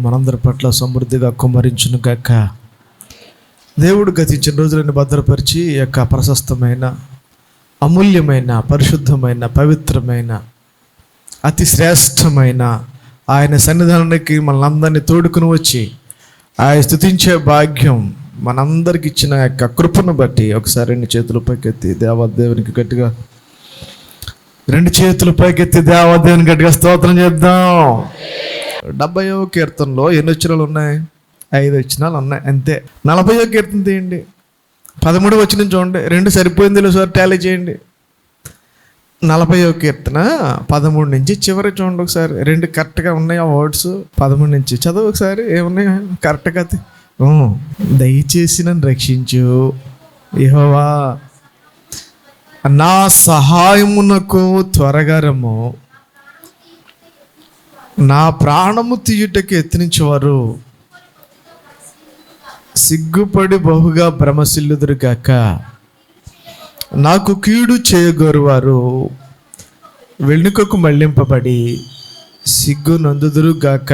మనందరి పట్ల సమృద్ధిగా కుమ్మరించును గాక. దేవుడు గతించిన రోజులను భద్రపరిచి ఈ యొక్క ప్రశస్తమైన, అమూల్యమైన, పరిశుద్ధమైన, పవిత్రమైన, అతి శ్రేష్టమైన ఆయన సన్నిధానానికి మనందరినీ తోడుకుని వచ్చి ఆయన స్తుతించే భాగ్యం మనందరికి ఇచ్చిన యొక్క కృపను బట్టి ఒకసారి 2 చేతులు పైకెత్తి దేవాదేవునికి గట్టిగా 2 చేతులు పైకెత్తి దేవాదేవునికి గట్టిగా స్తోత్రం చేద్దాం. 70వ కీర్తనలో ఎన్ని వచనాలు ఉన్నాయి? 5 వచనాలు ఉన్నాయి అంతే. 40వ కీర్తన తీయండి, 13వ వచనం చూడండి. 2 సరిపోయింది సార్, టాలీ చేయండి. 40వ కీర్తన 13 నుంచి చివరి చూడండి ఒకసారి. 2 కరెక్ట్గా ఉన్నాయి ఆ వర్డ్స్. 13 నుంచి చదువు ఒకసారి, ఏమున్నాయి కరెక్ట్గా. దయచేసి నన్ను రక్షించు యెహోవా, నా సహాయమునకు త్వరగా రమ్ము, నా ప్రాణము తీయుటకు యత్నించేవారు సిగ్గుపడి బహుగా భ్రమసిల్లుదురుగాక. నాకు కీడు చేయగోరువారు వెనుకకు మళ్లింపబడి సిగ్గు నందుదురుగాక.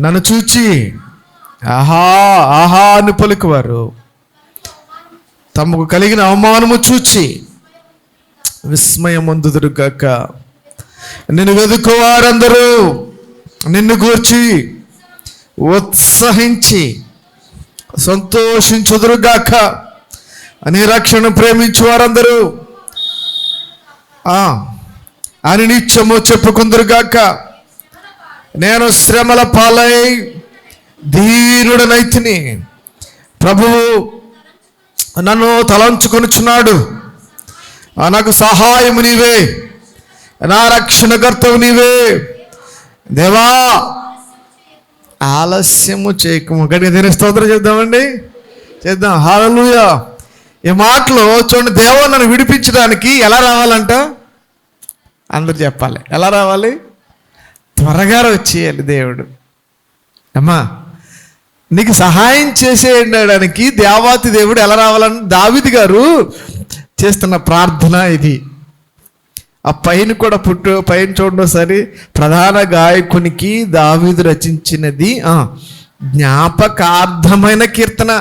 నన్ను చూచి ఆహా ఆహా అని పలుకువారు తమకు కలిగిన అవమానము చూచి విస్మయమందుదురుగాక. నిన్ను వెదుకువారందరూ నిన్ను గూర్చి ఉత్సహించి సంతోషించుదురుగాక. నీ రక్షణ ప్రేమించు వారందరూ అని నిత్యము చెప్పుకుందురుగాక. నేను శ్రమల పాలై ధీరుడనైతిని, ప్రభువు నన్ను తలంచుకొనుచున్నాడు. నాకు సహాయము నీవే, నా రక్షణకర్తవు నీవే. దేవా ఆలస్యము చేయకము. గట్టిగా దీని స్తోత్రం చేద్దామండి, చేద్దాం. హల్లెలూయా. ఈ మాటలో చూడండి, దేవా నన్ను విడిపించడానికి ఎలా రావాలంట? అందరు చెప్పాలి. ఎలా రావాలి? త్వరగా వచ్చేయాలి దేవుడు. అమ్మా, నీకు సహాయం చేసేయడానికి దేవాతి దేవుడు ఎలా రావాలని దావీదు గారు చేస్తున్న ప్రార్థన ఇది. ఆ పైన కూడా పైన చూడండి ఒకసారి. ప్రధాన గాయకునికి దావీదు రచించినది జ్ఞాపకార్థమైన కీర్తన.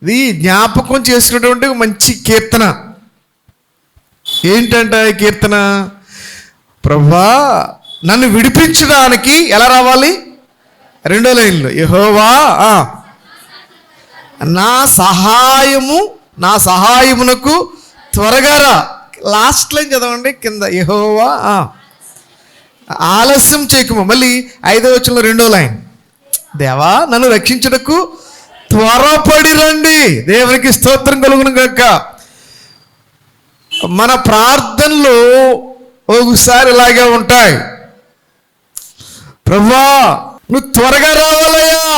ఇది జ్ఞాపకం చేసినటువంటి మంచి కీర్తన. ఏంటంటే ఈ కీర్తన, ప్రభువా నన్ను విడిపించడానికి ఎలా రావాలి? 2వ లైన్లో యెహోవా నా సహాయమునకు త్వరగా రా. లాస్ట్ లైన్ చదవండి కింద, యెహోవా ఆలస్యం చేయకము. మళ్ళీ 5వ వచనంలో 2వ లైన్, దేవా నన్ను రక్షించుటకు త్వరపడి రండి. దేవునికి స్తోత్రం కలుగును గాక. మన ప్రార్థనలు ఒకసారి ఇలాగే ఉంటాయి. ప్రభువా నువ్వు త్వరగా రావాలయ్యా,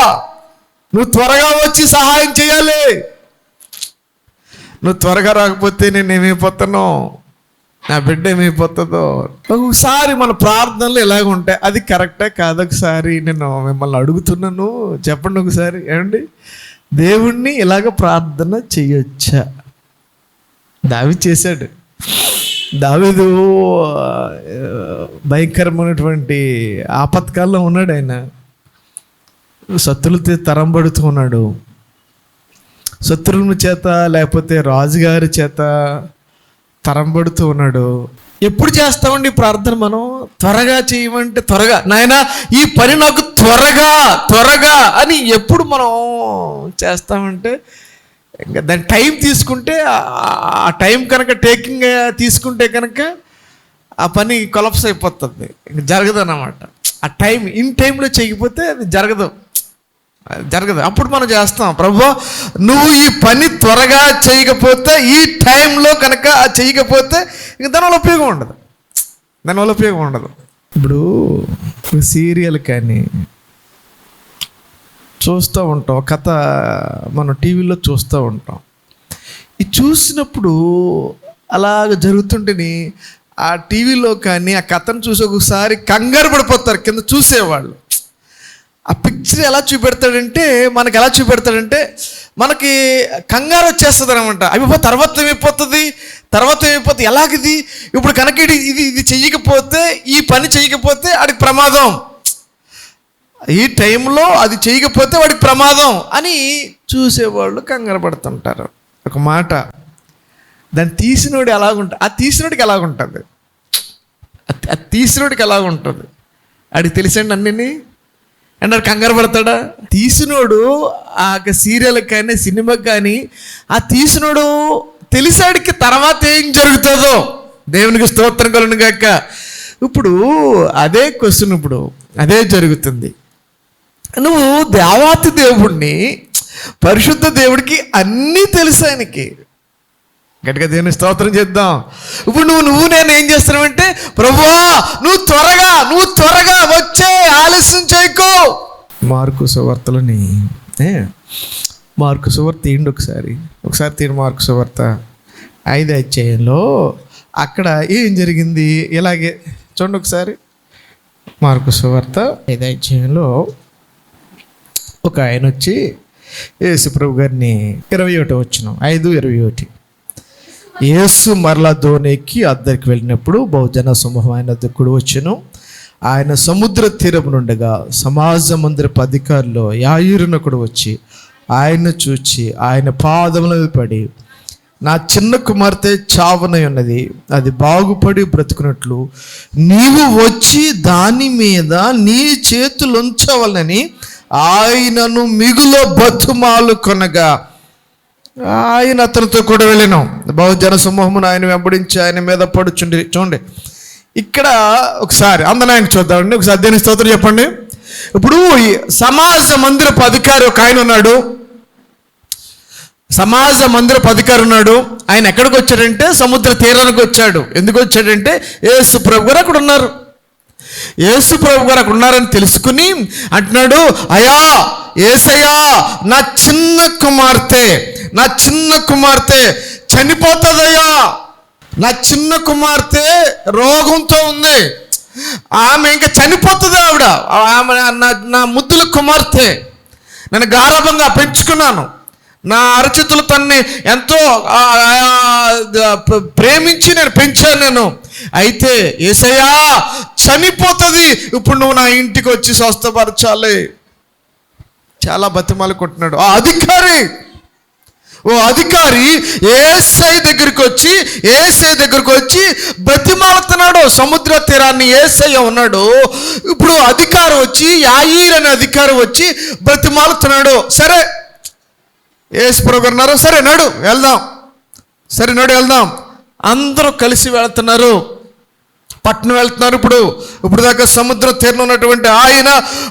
నువ్వు త్వరగా వచ్చి సహాయం చేయాలి. నువ్వు త్వరగా రాకపోతే నేను ఏమైపోతానో, నా బిడ్డ ఏమైపోతుందో. ఒకసారి మన ప్రార్థనలు ఎలాగ ఉంటాయి, అది కరెక్టే కాదు. ఒకసారి నేను మిమ్మల్ని అడుగుతున్నాను, చెప్పండి ఒకసారి. ఏమండి, దేవుణ్ణి ఇలాగ ప్రార్థన చేయొచ్చా? దావీదు చేశాడు. దావీదు భయంకరమైనటువంటి ఆపత్కాల్లో ఉన్నాడు. ఆయన శత్రులతో తరంబడుతూ ఉన్నాడు. శత్రువుల చేత లేకపోతే రాజుగారి చేత తరంబడుతూ ఉన్నాడు. ఎప్పుడు చేస్తామండి ప్రార్థన మనం? త్వరగా చేయమంటే త్వరగా, నాయనా ఈ పని నాకు త్వరగా త్వరగా అని ఎప్పుడు మనం చేస్తామంటే, ఇంకా దాని టైం తీసుకుంటే, ఆ టైం కనుక టేకింగ్ తీసుకుంటే కనుక ఆ పని కొలాప్స్ అయిపోతుంది, ఇంకా జరగదు అన్నమాట. ఆ టైం ఇన్ టైంలో చేయకపోతే అది జరగదు. అప్పుడు మనం చేస్తాం, ప్రభువా నువ్వు ఈ పని త్వరగా చేయకపోతే, ఈ టైంలో కనుక చేయకపోతే ఇంక దానివల్ల ఉపయోగం ఉండదు. ఇప్పుడు సీరియల్ కానీ చూస్తూ ఉంటాం, కథ మనం టీవీలో చూస్తూ ఉంటాం. ఇది చూసినప్పుడు అలాగ జరుగుతుంటేని ఆ టీవీలో కానీ ఆ కథను చూసి ఒకసారి కంగారు పడిపోతారు కింద చూసేవాళ్ళు. ఆ పిక్చర్ ఎలా చూపెడతాడంటే, మనకి కంగారు వచ్చేస్తుంది అనమాట. అవి తర్వాత ఏమైపోతుంది, ఎలాగిది ఇప్పుడు కనుక ఇది చెయ్యకపోతే, ఈ పని చేయకపోతే అది ప్రమాదం. ఈ టైంలో అది చేయకపోతే వాడికి ప్రమాదం అని చూసేవాళ్ళు కంగారు పడుతుంటారు. ఒక మాట, దాన్ని తీసినోడు ఎలాగుంటుంది, ఆ తీసినోడికి ఎలాగుంటుంది, ఆ తీసినోడికి ఎలాగుంటుంది ఆడికి తెలిసండి అన్నీ అంటే వాడు కంగారు పడతాడా? తీసినోడు ఆ సీరియల్ కానీ సినిమాకి కానీ ఆ తీసినోడు తెలిసాడికి తర్వాత ఏం జరుగుతుందో. దేవునికి స్తోత్రం కలుగును గాక. ఇప్పుడు అదే క్వశ్చన్, ఇప్పుడు అదే జరుగుతుంది. నువ్వు దేవాతి దేవుణ్ణి, పరిశుద్ధ దేవుడికి అన్నీ తెలుసు ఆయనకి. గట్టిగా దేవుని స్తోత్రం చేద్దాం. ఇప్పుడు నువ్వు నేను ఏం చేస్తున్నావంటే, ప్రభువా నువ్వు త్వరగా వచ్చే, ఆలస్యం చేయకు. మార్కు సువార్తలోని మార్కు సువార్త తీయండి ఒకసారి తీయండి. మార్కు సువార్త 5వ అధ్యాయంలో అక్కడ ఏం జరిగింది ఇలాగే చూడండి ఒకసారి. మార్కు సువార్త 5వ అధ్యాయంలో ఒక ఆయన వచ్చి యేసు ప్రభు గారిని 21వ వచనం 5:21 యేసు మరలా దోణికి అద్దరికి వెళ్ళినప్పుడు బహుజన సమూహం ఆయన దగ్గరకు వచ్చెను. ఆయన సముద్ర తీరం నుండగా సమాజ మందిరపు అధికారులు యాయీరునొకడు వచ్చి ఆయన చూచి ఆయన పాదముల మీద పడి, నా చిన్న కుమార్తె చావనై ఉన్నది, అది బాగుపడి బ్రతుకున్నట్లు నీవు వచ్చి దాని మీద నీ చేతులు ఉంచవలనని ఆయనను మిగుల బతుమాలు కొనగా ఆయన అతనితో కూడా వెళ్ళాను. బహుజన సమూహమును ఆయన వెంబడించి ఆయన మీద పడుచుండి. చూడండి ఇక్కడ ఒకసారి అందరూ ఆయన చూద్దామండి. ఒకసారి దేవుని స్తోత్రం చెప్పండి. ఇప్పుడు సమాజ మందిరపు అధికారి ఒక ఆయన ఉన్నాడు. సమాజ మందిరపు అధికారి ఉన్నాడు. ఆయన ఎక్కడికి వచ్చాడంటే సముద్ర తీరానికి వచ్చాడు. ఎందుకు వచ్చాడంటే యేసు ప్రభు గారు అక్కడ ఉన్నారు. యేసు ప్రభు గారు అక్కడ ఉన్నారని తెలుసుకుని అంటున్నాడు, అయ్యా యేసయ్యా, నా చిన్న కుమార్తె చనిపోతుందయ్యా, నా చిన్న కుమార్తె రోగంతో ఉంది, ఆమె ఇంకా చనిపోతుంది, ఆమె నా ముద్దుల కుమార్తె, నేను గారాబంగా పెంచుకున్నాను, నా అరచేతులు తన్ని ఎంతో ప్రేమించి నేను పెంచాను. అయితే యేసయ్యా చనిపోతుంది, ఇప్పుడు నువ్వు నా ఇంటికి వచ్చి స్వస్థపరచాలి. చాలా బతిమాలుకుంటున్నాడు. ఓ అధికారి యేసయ్య దగ్గరికి వచ్చి బతిమాలుతున్నాడు. సముద్ర తీరాన్ని యేసయ్య ఉన్నాడు. ఇప్పుడు అధికారి వచ్చి, యాయీర్ అనే అధికారి వచ్చి బతిమాలుతున్నాడు. సరే యేసు ప్రభు అన్నారు, సరే నడు వెళ్దాం. అందరూ కలిసి వెళ్తున్నారు, పట్నం వెళ్తున్నారు. ఇప్పుడు దాకా సముద్ర తీరం ఉన్నటువంటి ఆయన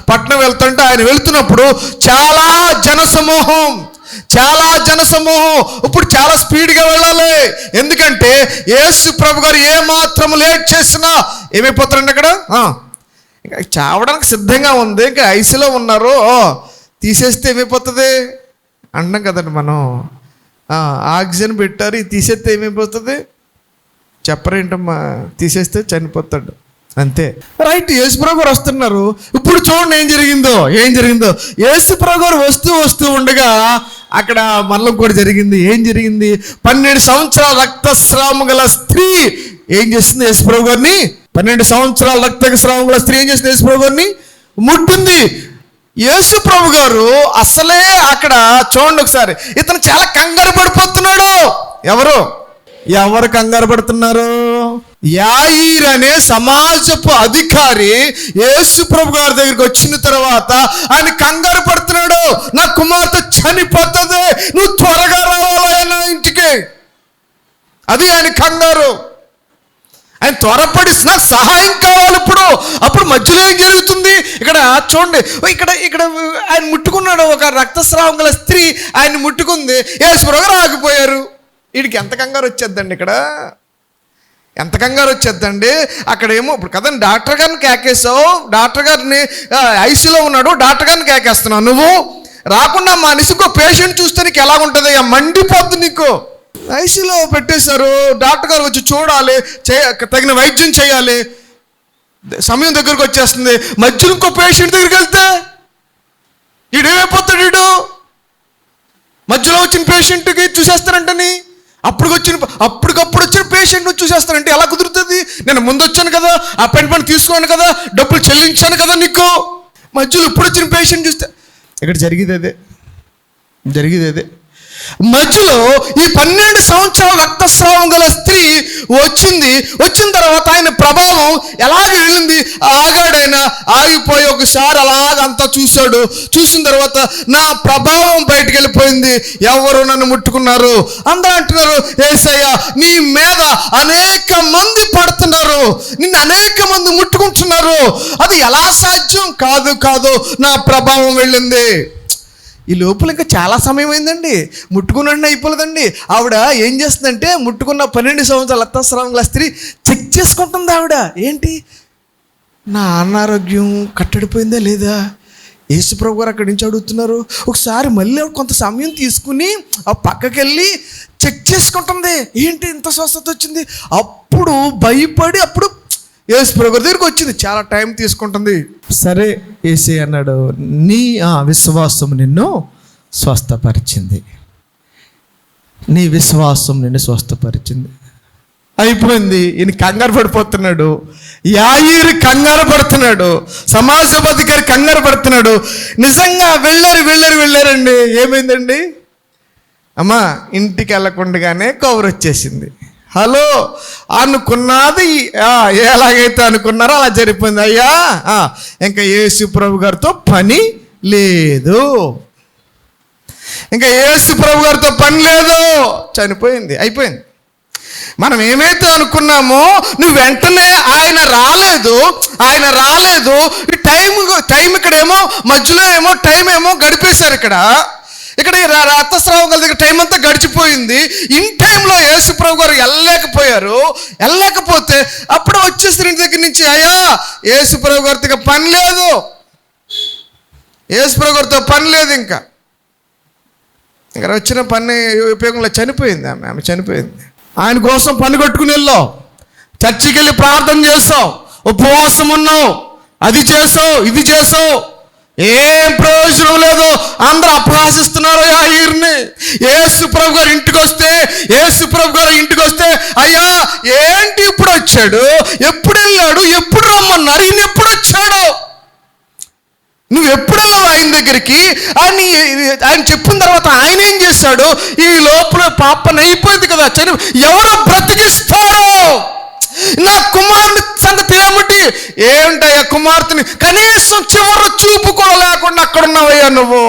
పట్నం వెళ్తుంటే, ఆయన వెళ్తున్నప్పుడు చాలా జనసమూహం. ఇప్పుడు చాలా స్పీడ్గా వెళ్ళాలి. ఎందుకంటే యేసు ప్రభు గారు ఏమాత్రం లేట్ చేసినా ఏమైపోతారండి, అక్కడ ఇంకా చావడానికి సిద్ధంగా ఉంది, ఇంకా ఐసీలో ఉన్నారు, తీసేస్తే ఏమైపోతుంది అంటాం కదండి మనం. ఆక్సిజన్ పెట్టారు, తీసేస్తే ఏమైపోతుంది చెప్పరేంటమ్మా, తీసేస్తే చనిపోతాడు అంతే. రైట్, యేసుప్రభు గారు వస్తున్నారు. ఇప్పుడు చూడండి ఏం జరిగిందో. యేసుప్రభు గారు వస్తూ ఉండగా అక్కడ మరణం కూడా జరిగింది. ఏం జరిగింది? 12 సంవత్సరాల రక్తస్రావం గల స్త్రీ ఏం చేస్తుంది యేసుప్రభు గారిని? 12 సంవత్సరాల రక్తస్రావం గల స్త్రీ ఏం చేస్తుంది యేసుప్రభు గారిని? ముట్టింది. యేసుప్రభు గారు అసలే అక్కడ చూడండి ఒకసారి, ఇతను చాలా కంగారు పడిపోతున్నాడు. ఎవరు కంగారు పడుతున్నారు? యాయీర్ అనే సమాజపు అధికారి యేసు ప్రభు గారి దగ్గరికి వచ్చిన తర్వాత ఆయన కంగారు పడుతున్నాడు. నా కుమార్తె చనిపోతుంది, నువ్వు త్వరగా రావాలి నా ఇంటికి. అది ఆయన కంగారు. ఆయన త్వరపడి నాకు సహాయం కావాలి. అప్పుడు మధ్యలో ఏం జరుగుతుంది? ఇక్కడ చూడండి, ఇక్కడ ఆయన ముట్టుకున్నాడు. ఒక రక్తస్రావం గల స్త్రీ ఆయన ముట్టుకుంది. యేసు ప్రభు గారు ఆగిపోయారు. వీడికి ఎంత కంగారు వచ్చేద్దండి, ఎంత కంగారు వచ్చేద్దండి. అక్కడేమో ఇప్పుడు కదండి, డాక్టర్ గారిని కేకేసావు, డాక్టర్ గారిని ఐసీలో ఉన్నాడు, డాక్టర్ గారిని కేకేస్తున్నావు. నువ్వు రాకుండా మా నిసుకో పేషెంట్ చూస్తే నీకు ఎలా ఉంటుంది? మండిపోద్దు నీకు. ఐసీలో పెట్టేశారు, డాక్టర్ గారు వచ్చి చూడాలి, తగిన వైద్యం చేయాలి, సమయం దగ్గరకు వచ్చేస్తుంది. మధ్యలో ఇంకో పేషెంట్ దగ్గరికి వెళ్తే వీడేమైపోతాడు? మధ్యలో వచ్చిన పేషెంట్కి చూసేస్తారంటని, అప్పటికప్పుడు వచ్చిన పేషెంట్ చూసేస్తానంటే ఎలా కుదురుతుంది? నేను ముందు వచ్చాను కదా, అపాయింట్మెంట్ తీసుకున్నాను కదా, డబ్బులు చెల్లించాను కదా నీకు. మధ్యలో ఇప్పుడు వచ్చిన పేషెంట్ చూస్తే ఇక్కడ జరిగేది అదే. మధ్యలో ఈ 12 సంవత్సరాల రక్తస్రావం గల స్త్రీ వచ్చిన తర్వాత ఆయన ప్రభావం ఎలాగ వెళ్ళింది. ఆగాడైనా ఆగిపోయి ఒకసారి అలాగంతా చూసిన తర్వాత నా ప్రభావం బయటకు వెళ్ళిపోయింది. ఎవరు నన్ను ముట్టుకున్నారు? అందరూ అంటున్నారు, యేసయ్య నీ మీద అనేక మంది పడుతున్నారు, నిన్ను అనేక మంది ముట్టుకుంటున్నారు, అది ఎలా సాధ్యం? కాదు నా ప్రభావం వెళ్ళింది. ఈ లోపల ఇంకా చాలా సమయం అయిందండి, ముట్టుకున్న అయిపోలేదండి. ఆవిడ ఏం చేస్తుందంటే ముట్టుకున్న 12 సంవత్సరాల రక్తస్రావం గల స్త్రీ చెక్ చేసుకుంటుంది. ఆవిడ ఏంటి, నా అనారోగ్యం కట్టడిపోయిందా లేదా? యేసుప్రభు గారు అక్కడి నుంచి అడుగుతున్నారు. ఒకసారి మళ్ళీ కొంత సమయం తీసుకుని ఆ పక్కకి వెళ్ళి చెక్ చేసుకుంటుంది. ఏంటి ఇంత స్వస్థత వచ్చింది? అప్పుడు భయపడి అప్పుడు యేసుప్రభు గారి దగ్గరికి వచ్చింది. చాలా టైం తీసుకుంటుంది. సరే యేసే అన్నాడు, నీ విశ్వాసం నిన్ను స్వస్థపరిచింది, నీ విశ్వాసం నిన్ను స్వస్థపరిచింది. అయిపోయింది. ఈయన కంగారు పడిపోతున్నాడు, యాయీరు కంగారు పడుతున్నాడు, సమాజాధికారి కంగారు పడుతున్నాడు. నిజంగా వెళ్ళారండి. ఏమైందండి? అమ్మా ఇంటికి వెళ్ళకుండానే కవర్ వచ్చేసింది. హలో, అనుకున్నది ఎలాగైతే అనుకున్నారో అలా జరిగిపోయింది. అయ్యా ఇంకా యేసు ప్రభు గారితో పని లేదు, చనిపోయింది, అయిపోయింది. మనం ఏమైతే అనుకున్నామో నువ్వు వెంటనే ఆయన రాలేదు. టైం ఇక్కడేమో మధ్యలో టైం గడిపేశారు. ఇక్కడ రక్తస్రావం కలిసి టైం అంతా గడిచిపోయింది. ఇన్ టైంలో యేసుప్రభు గారు వెళ్ళలేకపోతే అప్పుడు వచ్చేసి ఇంటి దగ్గర నుంచి, అయ్యా యేసుప్రభు గారితో పని లేదు, ఇంకా వచ్చిన పని ఉపయోగంలో చనిపోయింది. ఆమె చనిపోయింది. ఆయన కోసం పని కొట్టుకుని వెళ్ళావు, చర్చికి వెళ్ళి ప్రార్థన చేస్తావు, ఉపవాసం ఉన్నావు, అది చేసావు, ఇది చేసావు, ఏం ప్రయోజనం లేదు. అందరూ అపహాసిస్తున్నారు యాయీరుని. యేసుప్రభు గారు ఇంటికి వస్తే అయ్యా ఏంటి ఇప్పుడు వచ్చాడు, ఎప్పుడు వెళ్ళాడు, ఎప్పుడు రమ్మన్నారు, ఈయన ఎప్పుడు వచ్చాడు, నువ్వు ఎప్పుడు వెళ్ళావు ఆయన దగ్గరికి? ఆయన చెప్పిన తర్వాత ఆయన ఏం చేశాడు? ఈ లోపల పాపన అయిపోయింది కదా, ఎవరో బ్రతికిస్తాడు. నా కుమారుని సంగతి ఏమిటయ్యా? కుమార్తెని కనీసం చివరి చూపు కూడా లేకుండా అక్కడ ఉన్నావయ్యా నువ్వు.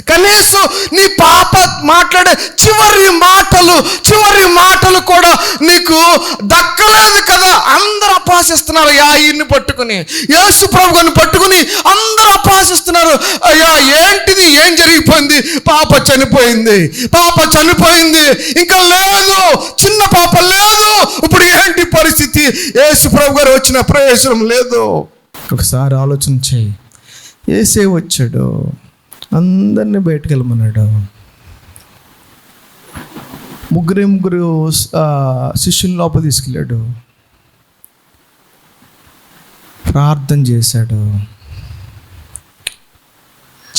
కనీసం నీ పాప మాట్లాడే చివరి మాటలు కూడా నీకు దక్కలేదు కదా. అందరూ అపహాసిస్తున్నారు యాయీరుని పట్టుకుని, యేసుప్రభు గారిని పట్టుకుని అందరూ అపహాసిస్తున్నారు. అయ్యా ఏంటిది, ఏం జరిగిపోయింది? పాప చనిపోయింది, ఇంకా లేదు, చిన్న పాప లేదు, ఇప్పుడు ఏంటి పరిస్థితి? యేసుప్రభు గారు వచ్చిన ప్రయోజనం లేదు. ఒకసారి ఆలోచన చేయి. యేసే వచ్చాడు, అందరినీ బయటకు వెళ్ళమన్నాడు. ముగ్గురు శిష్యుల లోపల తీసుకెళ్ళాడు, ప్రార్థన చేశాడు.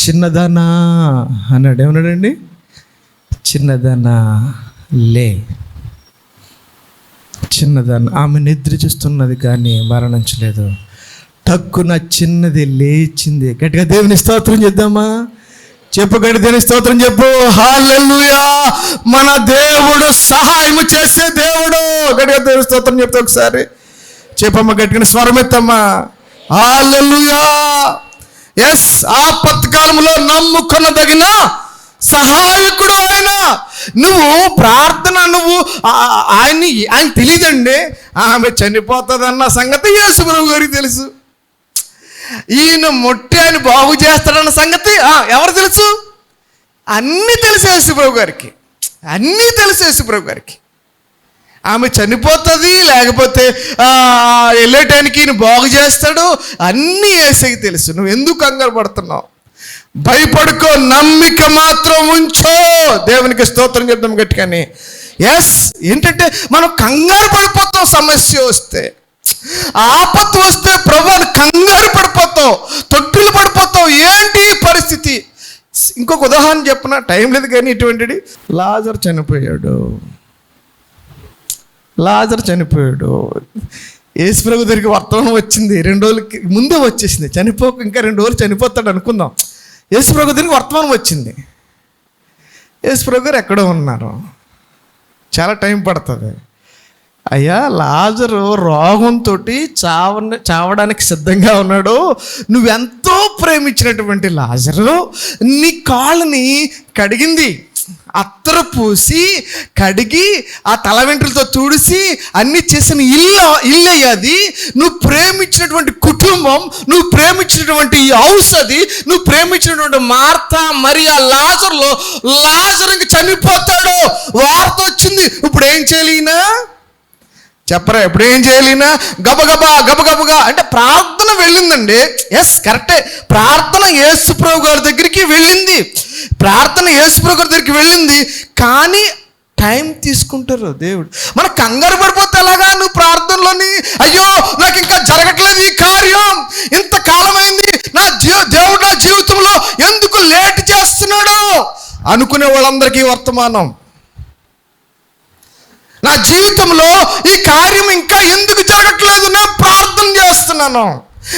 చిన్నదానా అన్నాడు. ఏమన్నాడండి? చిన్నదానా లే. చిన్నదానా, ఆమె నిద్ర చూస్తున్నది కానీ మరణించలేదు. టక్కున చిన్నది లేచింది. గట్టిగా దేవుని స్తోత్రం చేద్దామా? చెప్పు, గట్టి దేవుని స్తోత్రం చెప్పు. హల్లెలూయా! మన దేవుడు సహాయం చేసే దేవుడు. గట్టిగా దేవుని స్తోత్రం చెప్తా ఒకసారి చెప్పమ్మా, గట్టిగా స్వరమెత్తమ్మా. హల్లెలూయా! ఎస్, ఆపత్కాలంలో నమ్ముకొనదగిన సహాయకుడు ఆయన. నువ్వు ప్రార్థన, ఆయన తెలియదండి. ఆమె చనిపోతుందన్న సంగతి యేసుప్రభు గారికి తెలుసు. ఈయన మొట్టి ఆయన బాగు చేస్తాడన్న సంగతి ఎవరు తెలుసు? అన్నీ తెలుసు యేసుప్రభు గారికి. ఆమె చనిపోతుంది, లేకపోతే వెళ్ళేటానికి ఈయన బాగు చేస్తాడు, అన్నీ యేసుకి తెలుసు. నువ్వు ఎందుకు కంగారు పడుతున్నావు? భయపడుకో, నమ్మిక మాత్రం ఉంచో. దేవునికి స్తోత్రం చెప్తాం గట్టిగాని. ఎస్, ఏంటంటే మనం కంగారు పడిపోతాం. సమస్య వస్తే, ఆపత్తు వస్తే ప్రభు కంగారు పడిపోతావు, తొట్టిలు పడిపోతావు. ఏంటి పరిస్థితి? ఇంకొక ఉదాహరణ చెప్పిన టైం లేదు కానీ ఇటువంటిది. లాజరు చనిపోయాడు. యేసుప్రభు దగ్గరికి వర్తమానం వచ్చింది, 2 రోజులకి ముందే వచ్చేసింది. ఇంకా 2 రోజులు చనిపోతాడు అనుకుందాం. యేసుప్రభు దగ్గరికి వర్తమానం వచ్చింది. యేసుప్రభు గారు ఎక్కడో ఉన్నారు, చాలా టైం పడుతుంది. అయ్యా, లాజరు రోగంతో చావడానికి సిద్ధంగా ఉన్నాడు. నువ్వెంతో ప్రేమించినటువంటి లాజరు నీ కాళ్ళని కడిగింది, అత్తరు పూసి కడిగి ఆ తల వెంట్రులతో తుడిసి అన్ని చేసిన ఇల్లు అది. నువ్వు ప్రేమించినటువంటి కుటుంబం, నువ్వు ప్రేమించినటువంటి ఈ హౌస్ అది, నువ్వు ప్రేమించినటువంటి మార్తా మరియా లాజరు ఇంక చనిపోతాడు. వార్త వచ్చింది. ఇప్పుడు ఏం చేయలేనా చెప్పరా? ఇప్పుడు ఏం చేయలేనా? గబగబగా అంటే ప్రార్థన వెళ్ళిందండి. ఎస్, కరెక్టే. ప్రార్థన యేసుప్రభు గారి దగ్గరికి వెళ్ళింది. కానీ టైం తీసుకుంటారు దేవుడు. మన కంగారు పడిపోతే ఎలాగా? నువ్వు ప్రార్థనలోని అయ్యో నాకు ఇంకా జరగట్లేదు ఈ కార్యం, ఇంతకాలమైంది, దేవుడు నా జీవితంలో ఎందుకు లేట్ చేస్తున్నాడు అనుకునే వాళ్ళందరికీ వర్తమానం, నా జీవితంలో ఈ కార్యం ఇంకా ఎందుకు జరగట్లేదు, నేను ప్రార్థన చేస్తున్నాను,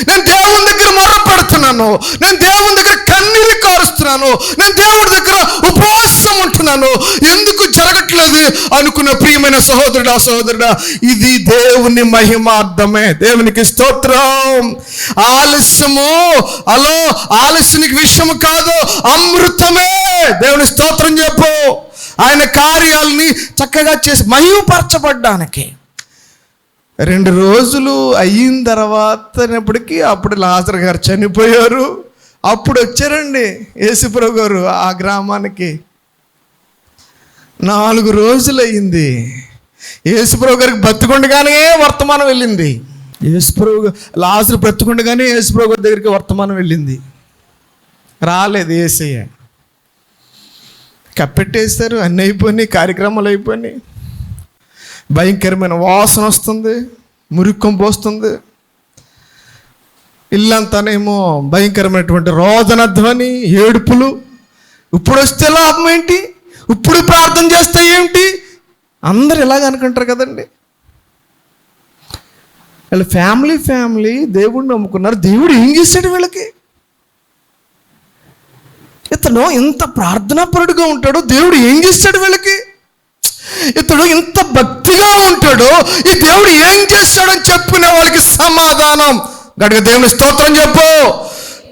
నేను దేవుని దగ్గర మొర పెడుతున్నాను, నేను దేవుని దగ్గర కన్నీళ్ళు కారుస్తున్నాను, నేను దేవుడి దగ్గర ఉపవాసం ఉంటున్నాను, ఎందుకు జరగట్లేదు అనుకున్న ప్రియమైన సహోదరుడా, ఇది దేవుని మహిమార్థమే. దేవునికి స్తోత్రం. ఆలస్యానికి విషయము కాదు, అమృతమే. దేవుని స్తోత్రం చెప్పు. ఆయన కార్యాలని చక్కగా చేసి మహిమపరచబడ్డానికి 2 రోజులు అయిన తర్వాతనప్పటికీ అప్పుడు లాజరు గారు చనిపోయారు. అప్పుడు వచ్చారండి యేసుప్రభు గారు ఆ గ్రామానికి. 4 రోజులు అయింది. యేసుప్రభు గారికి బ్రతికుండగానే వర్తమానం వెళ్ళింది. లాజరు బ్రతికుండగానే యేసుప్రభు గారి దగ్గరికి వర్తమానం వెళ్ళింది. రాలేదు యేసయ్య. కప్పెట్టేస్తారు, అన్నీ అయిపోయినాయి, కార్యక్రమాలు అయిపోయినాయి. భయంకరమైన వాసన వస్తుంది, మురికం పోస్తుంది, ఇల్లంతానేమో భయంకరమైనటువంటి రోదన ధ్వని, ఏడుపులు. ఇప్పుడు వస్తే లాభం ఏంటి, ఇప్పుడు ప్రార్థన చేస్తే ఏంటి? అందరు ఇలాగ అనుకుంటారు కదండి. వీళ్ళ ఫ్యామిలీ దేవుడిని నమ్ముకున్నారు. దేవుడు ఏం చేశాడు వీళ్ళకి? ఇతను ఇంత ప్రార్థనాపరుడుగా ఉంటాడు, దేవుడు ఏం చేస్తాడు వీళ్ళకి? ఇతడు ఇంత భక్తిగా ఉంటాడు, ఈ దేవుడు ఏం చేస్తాడని చెప్పుకునే వాళ్ళకి సమాధానం గడిగ దేవుని స్తోత్రం చెప్పు.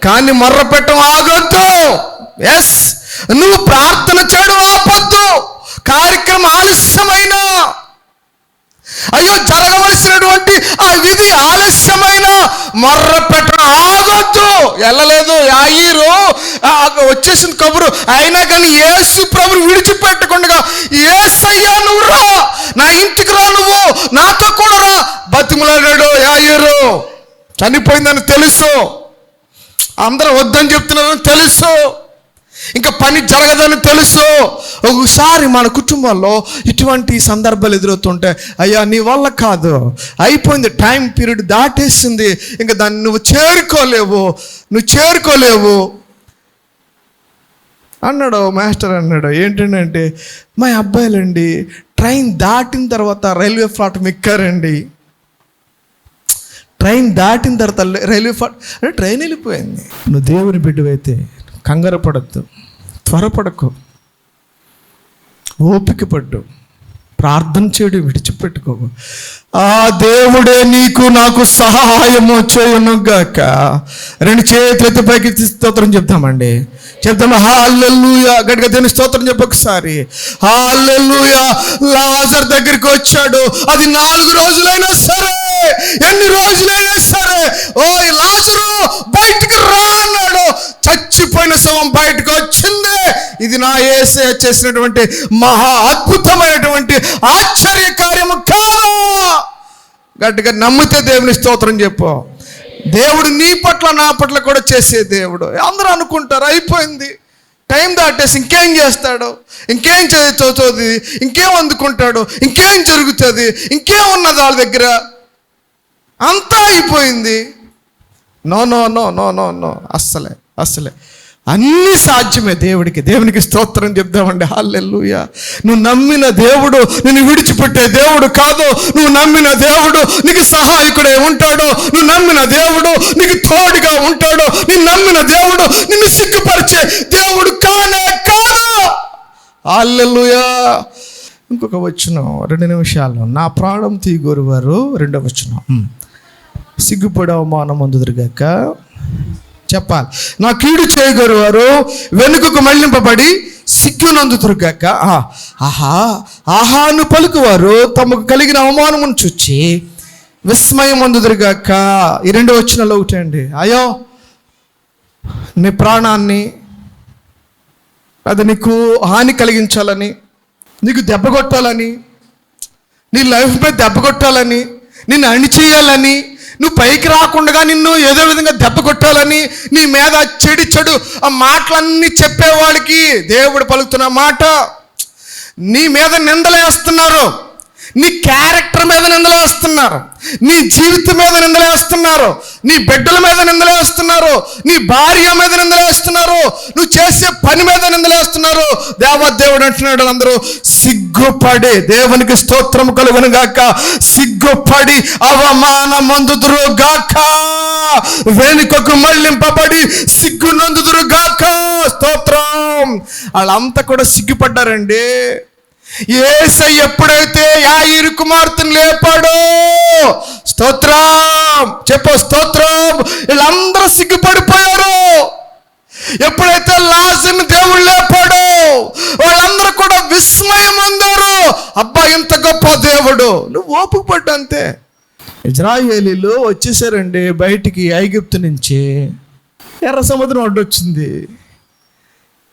కానీ మర్ర పెట్టడం ఆగొద్దు. ఎస్, నువ్వు ప్రార్థన చేయడం ఆపొద్దు. కార్యక్రమం ఆలస్యమైన, అయ్యో జరగవలసినటువంటి ఆ విధి ఆలస్యమైన మర్ర పెట్టడం ఆగొద్దు. వెళ్ళలేదు యాయీరు, వచ్చేసింది కబురు. అయినా కానీ యేసు ప్రభుని విడిచిపెట్టకుండా, యేసయ్యా నువ్వు రా, నా ఇంటికి రా, నువ్వు నాతో కూడా రా బతిమలాడాడు. యాయీరు చనిపోయిందని తెలుసు, అందరూ వద్దని చెప్తున్నారని తెలుసు, ఇంకా పని జరగదని తెలుసు. ఒకసారి మన కుటుంబంలో ఇటువంటి సందర్భాలు ఎదురవుతుంటే, అయ్యా నీ వల్ల కాదు, అయిపోయింది, టైం పీరియడ్ దాటేసింది, ఇంకా దాన్ని నువ్వు చేరుకోలేవు అన్నాడు. మాస్టర్ అన్నాడు, ఏంటంటే మా అబ్బాయిలండి ట్రైన్ దాటిన తర్వాత రైల్వే ప్లాట్ఫామ్ ఎక్కారండి. ట్రైన్ దాటిన తర్వాత రైల్వే ప్లాట్ఫామ్ ట్రైన్ వెళ్ళిపోయింది. నువ్వు దేవుని బిడ్డవైతే కంగారు పడద్దు, త్వరపడకు, ఓపిక పడ్డు, ప్రార్థన చేయడం విడిచిపెట్టుకో. ఆ దేవుడే నీకు నాకు సహాయము చేయునుగాక. 2 చేతులెత్తి పైకి స్తోత్రం చెప్తామండి. హల్లెలూయా. గట్టిగా దేవుని స్తోత్రం చెప్పు ఒకసారి. హల్లెలూయా. లాజరు దగ్గరికి వచ్చాడు. అది 4 రోజులైనా సరే, ఎన్ని రోజులైనా సరే, ఓ లాజరు బయటికి రా అన్నాడు. చచ్చిపోయిన శవం బయటకు వచ్చింది. ఇది నా యేసయ్య చేసినటువంటి మహా అద్భుతమైనటువంటి ఆశ్చర్య కార్యము కాదు. గట్టిగా నమ్మితే దేవుని స్తోత్రం చెప్పు. దేవుడు నీ పట్ల నా పట్ల కూడా చేసే దేవుడు. అందరూ అనుకుంటారు అయిపోయింది, టైం దాటేసి ఇంకేం చేస్తాడు, ఇంకేం చదువుతుంది, ఇంకేం అందుకుంటాడు, ఇంకేం జరుగుతుంది, ఇంకేం ఉన్నది వాళ్ళ దగ్గర, అంతా అయిపోయింది. No no no no no no అస్సలే అన్నీ సాధ్యమే దేవునికి స్తోత్రం చెప్దామండి. హల్లెలూయా. నువ్వు నమ్మిన దేవుడు నిన్ను విడిచిపెట్టే దేవుడు కాదు. నువ్వు నమ్మిన దేవుడు నీకు సహాయకుడే ఉంటాడు. నువ్వు నమ్మిన దేవుడు నీకు తోడుగా ఉంటాడు. నువ్వు నమ్మిన దేవుడు నిన్ను సిగ్గుపరిచే దేవుడు కానే కాదు. హల్లెలూయా. ఇంకొక వచనం 2 నిమిషాలు. నా ప్రాణం తీగోరు వారు 2వ వచనం. సిగ్గుపడి అవమానం అందుదురుగాక. చెప్పాలి. నా కీడు చేయగోరు వారు వెనుకకు మళ్లింపబడి సిగ్గునందుతురుగాక. ఆహాను పలుకువారు తమకు కలిగిన అవమానమును చూచి విస్మయం అందుదురుగాక. ఈ 2 వచనాలు ఒకటండి. అయ్యో, నీ ప్రాణాన్ని అది నీకు హాని కలిగించాలని, నీకు దెబ్బ కొట్టాలని, నీ లైఫ్ మీద దెబ్బ కొట్టాలని, నిన్ను అణిచేయాలని, నువ్వు పైకి రాకుండా నిన్ను ఏదో విధంగా దెబ్బ కొట్టాలని, నీ మీద చెడు ఆ మాటలన్నీ చెప్పేవాడికి దేవుడు పలుకుతున్న మాట, నీ మీద నిందలేస్తున్నారు, నీ క్యారెక్టర్ మీద నిందలేస్తున్నారు, నీ జీవితం మీద నిందలేస్తున్నారు, నీ బిడ్డల మీద నిందలేస్తున్నారు, నీ భార్య మీద నిందలేస్తున్నారు, నువ్వు చేసే పని మీద నిందలేస్తున్నారు. దేవుడు అంటున్నాడు, అందరూ సిగ్గుపడి, దేవునికి స్తోత్రం కలుగును గాక, సిగ్గుపడి అవమానమందుదురు గాక, వెనుకకు మళ్లింపబడి సిగ్గునందుదురు గాక. స్తోత్రం. వాళ్ళంతా కూడా సిగ్గుపడ్డారండి. యేసయ్య ఎప్పుడైతే యాయీరు కుమార్తెను లేపాడో, స్తోత్రం చెప్పు, స్తోత్రం, వీళ్ళందరూ సిగ్గుపడిపోయారు. ఎప్పుడైతే లాజరును దేవుడు లేపాడో వాళ్ళందరూ కూడా విస్మయం అందారు. అబ్బా, ఇంత గొప్ప దేవుడు. నువ్వు ఓపిక పడ్డా అంతే. ఇజ్రాయేలీలు వచ్చేసారండి బయటికి ఐగుప్తు నుంచి. ఎర్ర సముద్రం అడ్డొచ్చింది.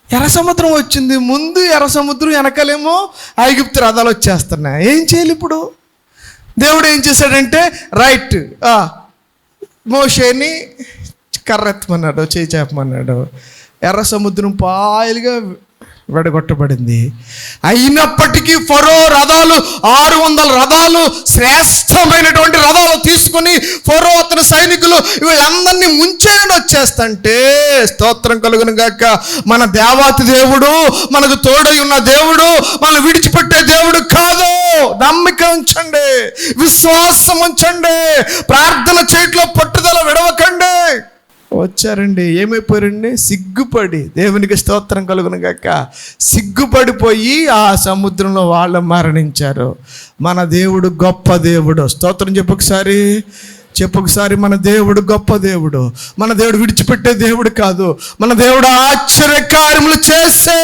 ఎర్ర సముద్రం వచ్చింది. ముందు ఎర్ర సముద్రం, వెనకాలేమో ఐగుప్తు రథాలు వచ్చేస్తున్నాయి. ఏం చేయాలి ఇప్పుడు? దేవుడు ఏం చేశాడంటే, రైట్, మోషేని కర్రెత్తమన్నాడు, చేయి చేపమన్నాడు. ఎర్ర సముద్రం పాయలుగా విడగొట్టబడింది. అయినప్పటికీ ఫరో రథాలు 600 రథాలు, శ్రేష్టమైనటువంటి రథాలు తీసుకుని ఫరో అతని సైనికులు వీళ్ళందరినీ ముంచేయండి వచ్చేస్తంటే, స్తోత్రం కలుగును గాక, మన దేవాతి దేవుడు, మనకు తోడై ఉన్న దేవుడు, మనం విడిచిపెట్టే దేవుడు కాదు. నమ్మిక ఉంచండి, విశ్వాసం ఉంచండి, ప్రార్థన చేయట్లో పట్టుదల విడవకండి. వచ్చారండి, ఏమైపోయారండి? సిగ్గుపడి, దేవునికి స్తోత్రం కలుగును గాక, సిగ్గుపడిపోయి ఆ సముద్రంలో వాళ్ళు మరణించారు. మన దేవుడు గొప్ప దేవుడు. స్తోత్రం చెప్పొకసారి, మన దేవుడు గొప్ప దేవుడు. మన దేవుడు విడిచిపెట్టే దేవుడు కాదు. మన దేవుడు ఆశ్చర్యకార్యములు చేసే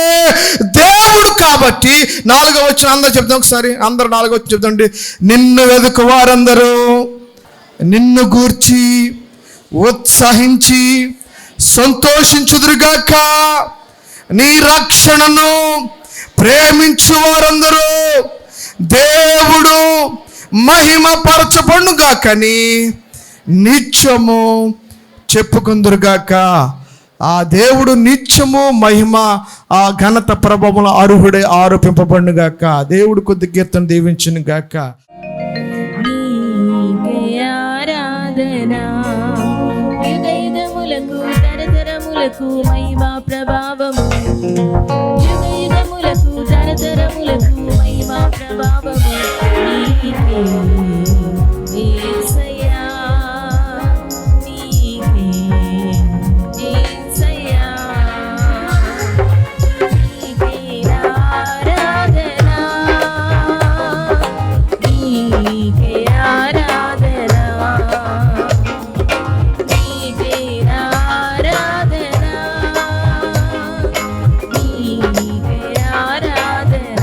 దేవుడు. కాబట్టి 4వ వచనం అందరూ చెప్తాం ఒకసారి, అందరూ 4వ వచనం చెప్తాండి. నిన్ను వెదుకు వారందరూ నిన్ను గూర్చి ఉత్సహించి సంతోషించుదురుగాక, నీ రక్షణను ప్రేమించు వారందరూ దేవుడు మహిమ పరచబడుగాకని నిత్యము చెప్పుకుందురుగాక. ఆ దేవుడు నిత్యము మహిమ, ఆ ఘనత ప్రభావం అర్హుడే ఆరోపింపబడుగాక. దేవుడు కొద్ది కీర్తన దీవించును గాక. తరతరములకు మహిమా ప్రభావము, యుగయుగములకు తరతరములకు మహిమా ప్రభావము నీకే యేసయ్యా, నీకే యేసయ్యా, నీకే ఆరాధన, నీకే ఆరాధన, నీకే ఆరాధన, నీకే ఆరాధన.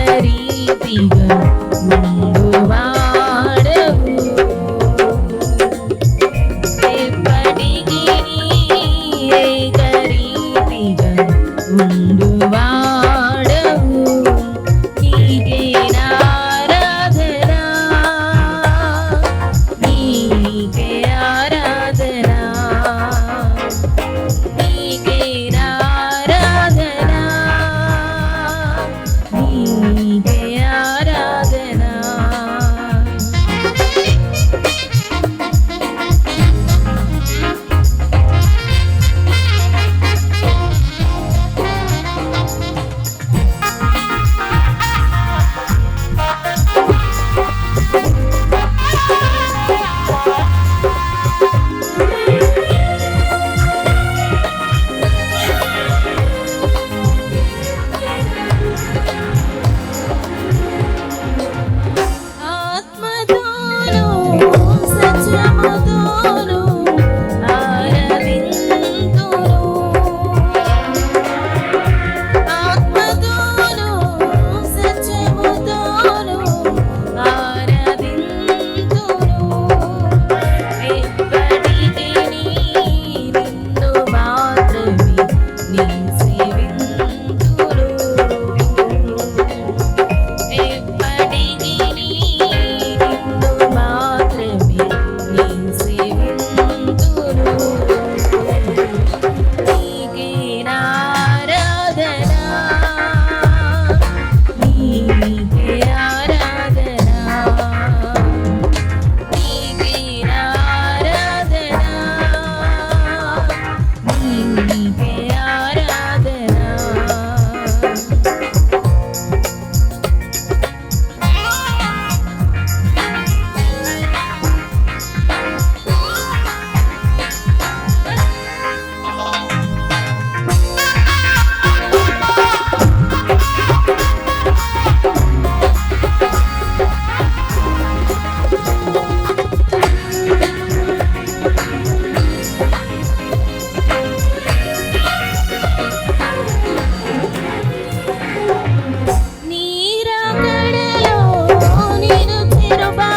ఏకరీతిగా ఉండువాడవు ఎప్పటికీ ఏకరీతిగా ఉండువాడవు నీకే ఆరాధన నీకే ఆరాధన నీకే ఆరాధన నీకే ఆరాధన ఆత్మతోను సత్యముతోను ఆరాధింతును ఆత్మతోను సత్యముతోను ఆరాధింతును ఎప్పటికీ నిన్ను మాత్రమే నీ సేవింతును ఎప్పటికీ నిన్ను మాత్రమే నీ సేవింతును నీకే ఆరాధన నీకే ఆరాధన నీకే ఆరాధన నీకే ఆరాధన నీరాకడలో నిన్ను చెరబా